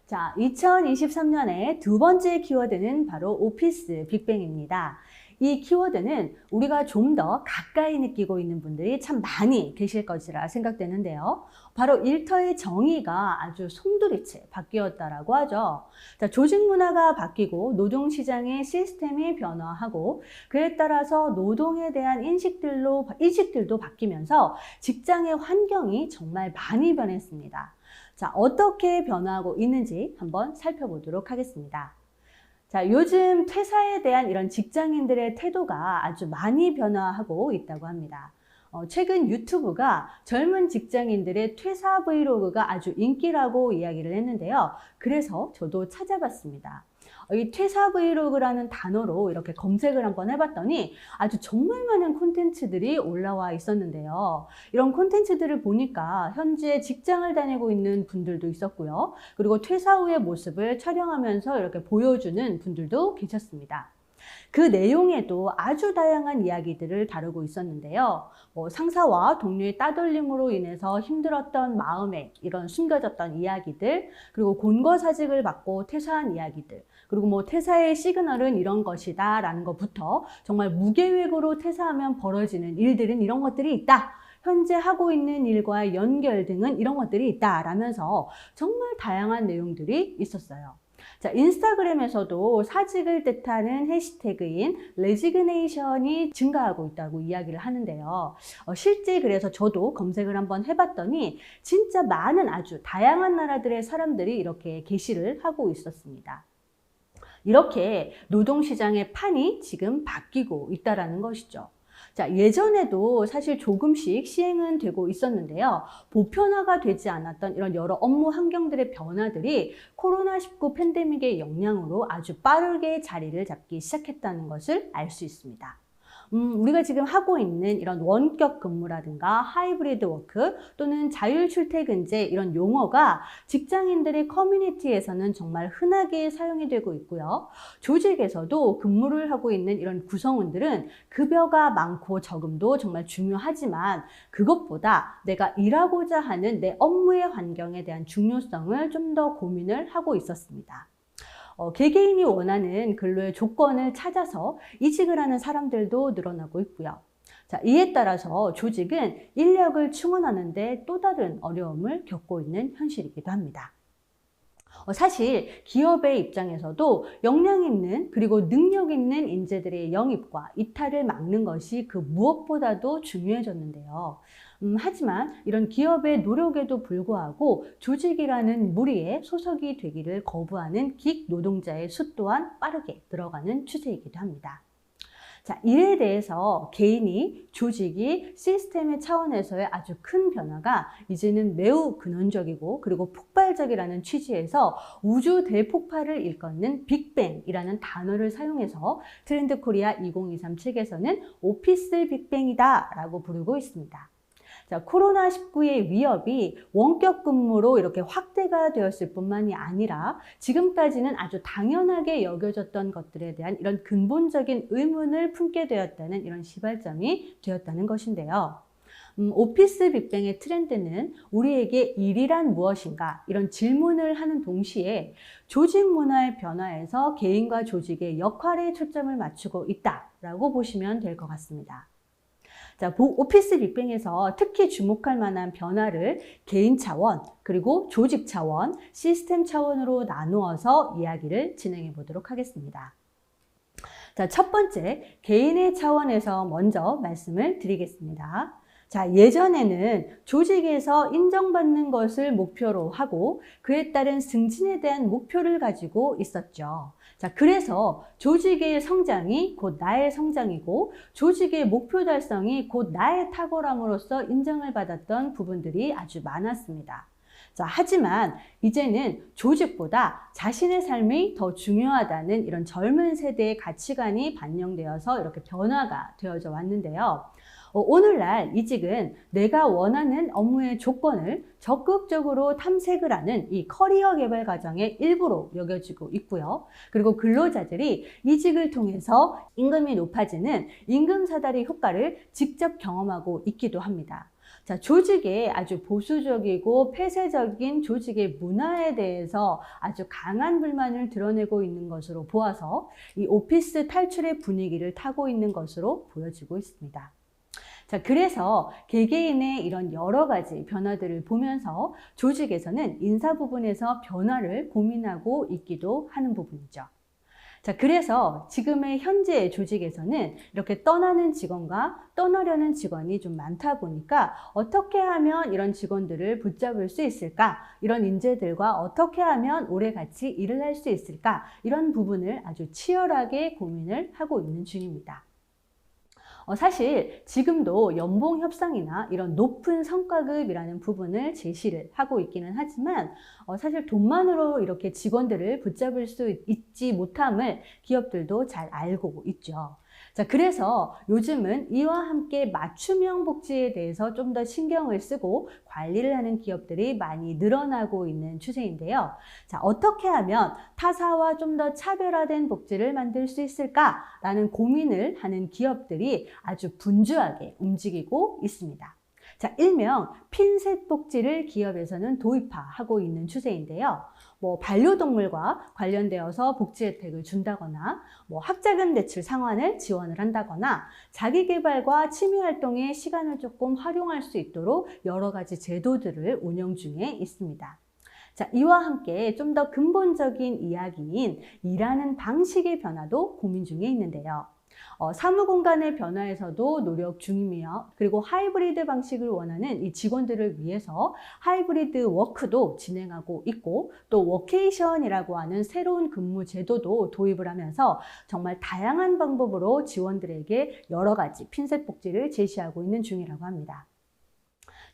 자, 2023년의 두 번째 키워드는 바로 오피스 빅뱅입니다. 이 키워드는 우리가 좀 더 가까이 느끼고 있는 분들이 참 많이 계실 것이라 생각되는데요. 바로 일터의 정의가 아주 송두리째 바뀌었다라고 하죠. 자, 조직 문화가 바뀌고 노동시장의 시스템이 변화하고 그에 따라서 노동에 대한 인식들도 바뀌면서 직장의 환경이 정말 많이 변했습니다. 자, 어떻게 변화하고 있는지 한번 살펴보도록 하겠습니다. 자, 요즘 퇴사에 대한 이런 직장인들의 태도가 아주 많이 변화하고 있다고 합니다. 최근 유튜브가 젊은 직장인들의 퇴사 브이로그가 아주 인기라고 이야기를 했는데요. 그래서 저도 찾아봤습니다. 이 퇴사 브이로그라는 단어로 이렇게 검색을 한번 해봤더니 아주 정말 많은 콘텐츠들이 올라와 있었는데요. 이런 콘텐츠들을 보니까 현재 직장을 다니고 있는 분들도 있었고요. 그리고 퇴사 후의 모습을 촬영하면서 이렇게 보여주는 분들도 계셨습니다. 그 내용에도 아주 다양한 이야기들을 다루고 있었는데요. 상사와 동료의 따돌림으로 인해서 힘들었던 마음에 이런 숨겨졌던 이야기들, 그리고 곤거사직을 받고 퇴사한 이야기들, 그리고 퇴사의 시그널은 이런 것이다 라는 것부터 정말 무계획으로 퇴사하면 벌어지는 일들은 이런 것들이 있다. 현재 하고 있는 일과의 연결 등은 이런 것들이 있다라면서 정말 다양한 내용들이 있었어요. 자, 인스타그램에서도 사직을 뜻하는 해시태그인 레지그네이션이 증가하고 있다고 이야기를 하는데요. 실제 그래서 저도 검색을 한번 해봤더니 진짜 많은 아주 다양한 나라들의 사람들이 이렇게 게시를 하고 있었습니다. 이렇게 노동시장의 판이 지금 바뀌고 있다는 것이죠. 자, 예전에도 사실 조금씩 시행은 되고 있었는데요. 보편화가 되지 않았던 이런 여러 업무 환경들의 변화들이 코로나19 팬데믹의 영향으로 아주 빠르게 자리를 잡기 시작했다는 것을 알 수 있습니다. 우리가 지금 하고 있는 이런 원격 근무라든가 하이브리드 워크 또는 자율 출퇴근제 이런 용어가 직장인들의 커뮤니티에서는 정말 흔하게 사용이 되고 있고요. 조직에서도 근무를 하고 있는 이런 구성원들은 급여가 많고 적음도 정말 중요하지만 그것보다 내가 일하고자 하는 내 업무의 환경에 대한 중요성을 좀 더 고민을 하고 있었습니다. 개개인이 원하는 근로의 조건을 찾아서 이직을 하는 사람들도 늘어나고 있고요. 자, 이에 따라서 조직은 인력을 충원하는데 또 다른 어려움을 겪고 있는 현실이기도 합니다. 사실 기업의 입장에서도 역량 있는 그리고 능력 있는 인재들의 영입과 이탈을 막는 것이 그 무엇보다도 중요해졌는데요. 하지만 이런 기업의 노력에도 불구하고 조직이라는 무리에 소속이 되기를 거부하는 긱 노동자의 수 또한 빠르게 늘어가는 추세이기도 합니다. 자, 이에 대해서 개인이, 조직이 시스템의 차원에서의 아주 큰 변화가 이제는 매우 근원적이고 그리고 폭발적이라는 취지에서 우주 대폭발을 일컫는 빅뱅이라는 단어를 사용해서 트렌드 코리아 2023 책에서는 오피스 빅뱅이다 라고 부르고 있습니다. 자, 코로나19의 위협이 원격 근무로 이렇게 확대가 되었을 뿐만이 아니라 지금까지는 아주 당연하게 여겨졌던 것들에 대한 이런 근본적인 의문을 품게 되었다는 이런 시발점이 되었다는 것인데요. 오피스 빅뱅의 트렌드는 우리에게 일이란 무엇인가 이런 질문을 하는 동시에 조직 문화의 변화에서 개인과 조직의 역할에 초점을 맞추고 있다라고 보시면 될 것 같습니다. 자, 오피스 빅뱅에서 특히 주목할 만한 변화를 개인 차원, 그리고 조직 차원, 시스템 차원으로 나누어서 이야기를 진행해 보도록 하겠습니다. 자, 첫 번째, 개인의 차원에서 먼저 말씀을 드리겠습니다. 자, 예전에는 조직에서 인정받는 것을 목표로 하고 그에 따른 승진에 대한 목표를 가지고 있었죠. 자, 그래서 조직의 성장이 곧 나의 성장이고 조직의 목표 달성이 곧 나의 탁월함으로써 인정을 받았던 부분들이 아주 많았습니다. 자, 하지만 이제는 조직보다 자신의 삶이 더 중요하다는 이런 젊은 세대의 가치관이 반영되어서 이렇게 변화가 되어져 왔는데요. 오늘날 이직은 내가 원하는 업무의 조건을 적극적으로 탐색을 하는 이 커리어 개발 과정의 일부로 여겨지고 있고요. 그리고 근로자들이 이직을 통해서 임금이 높아지는 임금 사다리 효과를 직접 경험하고 있기도 합니다. 자, 조직의 아주 보수적이고 폐쇄적인 조직의 문화에 대해서 아주 강한 불만을 드러내고 있는 것으로 보아서 이 오피스 탈출의 분위기를 타고 있는 것으로 보여지고 있습니다. 자, 그래서 개개인의 이런 여러 가지 변화들을 보면서 조직에서는 인사 부분에서 변화를 고민하고 있기도 하는 부분이죠. 자, 그래서 지금의 현재 조직에서는 이렇게 떠나는 직원과 떠나려는 직원이 좀 많다 보니까 어떻게 하면 이런 직원들을 붙잡을 수 있을까? 이런 인재들과 어떻게 하면 오래 같이 일을 할 수 있을까? 이런 부분을 아주 치열하게 고민을 하고 있는 중입니다. 사실 지금도 연봉 협상이나 이런 높은 성과급이라는 부분을 제시를 하고 있기는 하지만 사실 돈만으로 이렇게 직원들을 붙잡을 수 있지 못함을 기업들도 잘 알고 있죠. 자, 그래서 요즘은 이와 함께 맞춤형 복지에 대해서 좀 더 신경을 쓰고 관리를 하는 기업들이 많이 늘어나고 있는 추세인데요. 자, 어떻게 하면 타사와 좀 더 차별화된 복지를 만들 수 있을까라는 고민을 하는 기업들이 아주 분주하게 움직이고 있습니다. 자, 일명 핀셋 복지를 기업에서는 도입하고 있는 추세인데요. 반려동물과 관련되어서 복지 혜택을 준다거나 학자금 대출 상환을 지원을 한다거나 자기계발과 취미활동에 시간을 조금 활용할 수 있도록 여러 가지 제도들을 운영 중에 있습니다. 자, 이와 함께 좀 더 근본적인 이야기인 일하는 방식의 변화도 고민 중에 있는데요. 사무공간의 변화에서도 노력 중이며 그리고 하이브리드 방식을 원하는 이 직원들을 위해서 하이브리드 워크도 진행하고 있고 또 워케이션이라고 하는 새로운 근무 제도도 도입을 하면서 정말 다양한 방법으로 직원들에게 여러 가지 핀셋 복지를 제시하고 있는 중이라고 합니다.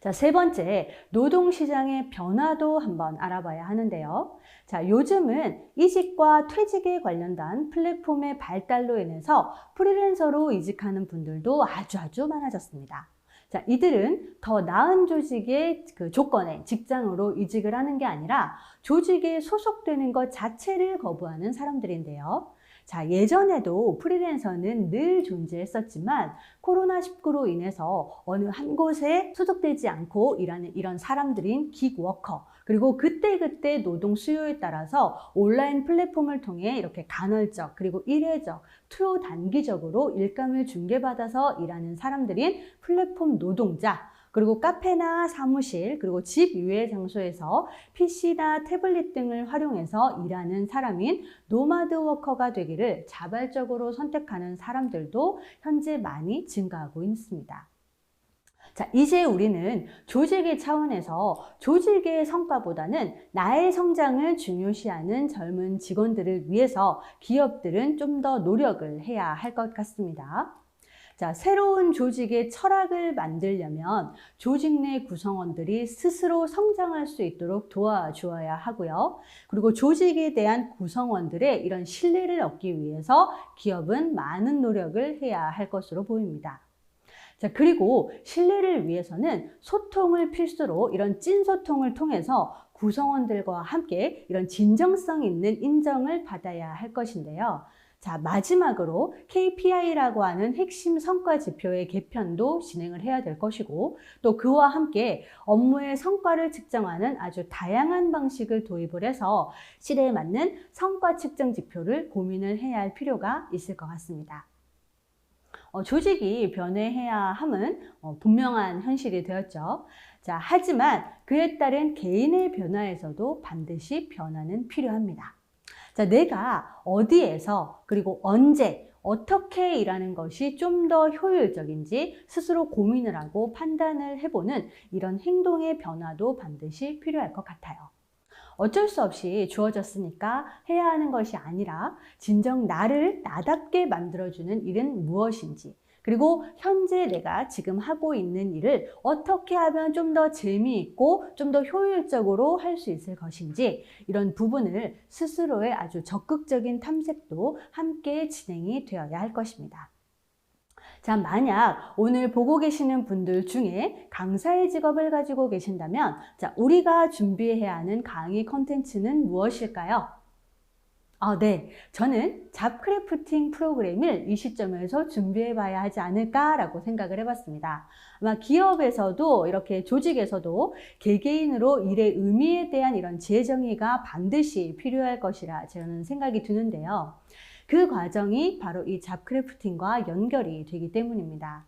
자, 세 번째, 노동시장의 변화도 한번 알아봐야 하는데요. 자, 요즘은 이직과 퇴직에 관련된 플랫폼의 발달로 인해서 프리랜서로 이직하는 분들도 아주 많아졌습니다. 자, 이들은 더 나은 조직의 그 조건에 직장으로 이직을 하는 게 아니라 조직에 소속되는 것 자체를 거부하는 사람들인데요. 자, 예전에도 프리랜서는 늘 존재했었지만 코로나19로 인해서 어느 한 곳에 소속되지 않고 일하는 이런 사람들인 기그워커 그리고 그때그때 노동 수요에 따라서 온라인 플랫폼을 통해 이렇게 간헐적 그리고 일회적, 초단기적으로 일감을 중개받아서 일하는 사람들인 플랫폼 노동자 그리고 카페나 사무실 그리고 집 이외의 장소에서 PC나 태블릿 등을 활용해서 일하는 사람인 노마드 워커가 되기를 자발적으로 선택하는 사람들도 현재 많이 증가하고 있습니다. 자, 이제 우리는 조직의 차원에서 조직의 성과보다는 나의 성장을 중요시하는 젊은 직원들을 위해서 기업들은 좀 더 노력을 해야 할 것 같습니다. 자, 새로운 조직의 철학을 만들려면 조직 내 구성원들이 스스로 성장할 수 있도록 도와주어야 하고요. 그리고 조직에 대한 구성원들의 이런 신뢰를 얻기 위해서 기업은 많은 노력을 해야 할 것으로 보입니다. 자, 그리고 신뢰를 위해서는 소통을 필수로 이런 찐소통을 통해서 구성원들과 함께 이런 진정성 있는 인정을 받아야 할 것인데요. 자, 마지막으로 KPI라고 하는 핵심 성과 지표의 개편도 진행을 해야 될 것이고 또 그와 함께 업무의 성과를 측정하는 아주 다양한 방식을 도입을 해서 시대에 맞는 성과 측정 지표를 고민을 해야 할 필요가 있을 것 같습니다. 조직이 변해야 함은 분명한 현실이 되었죠. 자, 하지만 그에 따른 개인의 변화에서도 반드시 변화는 필요합니다. 자, 내가 어디에서 그리고 언제 어떻게 일하는 것이 좀 더 효율적인지 스스로 고민을 하고 판단을 해보는 이런 행동의 변화도 반드시 필요할 것 같아요. 어쩔 수 없이 주어졌으니까 해야 하는 것이 아니라 진정 나를 나답게 만들어주는 일은 무엇인지 그리고 현재 내가 지금 하고 있는 일을 어떻게 하면 좀 더 재미있고 좀 더 효율적으로 할 수 있을 것인지 이런 부분을 스스로의 아주 적극적인 탐색도 함께 진행이 되어야 할 것입니다. 자, 만약 오늘 보고 계시는 분들 중에 강사의 직업을 가지고 계신다면 자, 우리가 준비해야 하는 강의 컨텐츠는 무엇일까요? 네. 저는 잡크래프팅 프로그램을 이 시점에서 준비해 봐야 하지 않을까라고 생각을 해봤습니다. 아마 기업에서도 이렇게 조직에서도 개개인으로 일의 의미에 대한 이런 재정의가 반드시 필요할 것이라 저는 생각이 드는데요. 그 과정이 바로 이 잡크래프팅과 연결이 되기 때문입니다.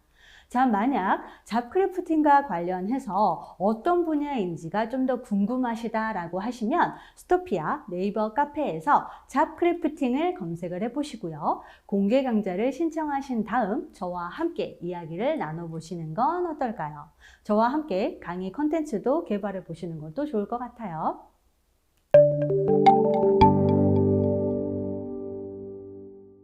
자, 만약 잡크래프팅과 관련해서 어떤 분야인지가 좀 더 궁금하시다라고 하시면 스토피아 네이버 카페에서 잡크래프팅을 검색을 해보시고요. 공개 강좌를 신청하신 다음 저와 함께 이야기를 나눠보시는 건 어떨까요? 저와 함께 강의 컨텐츠도 개발해 보시는 것도 좋을 것 같아요.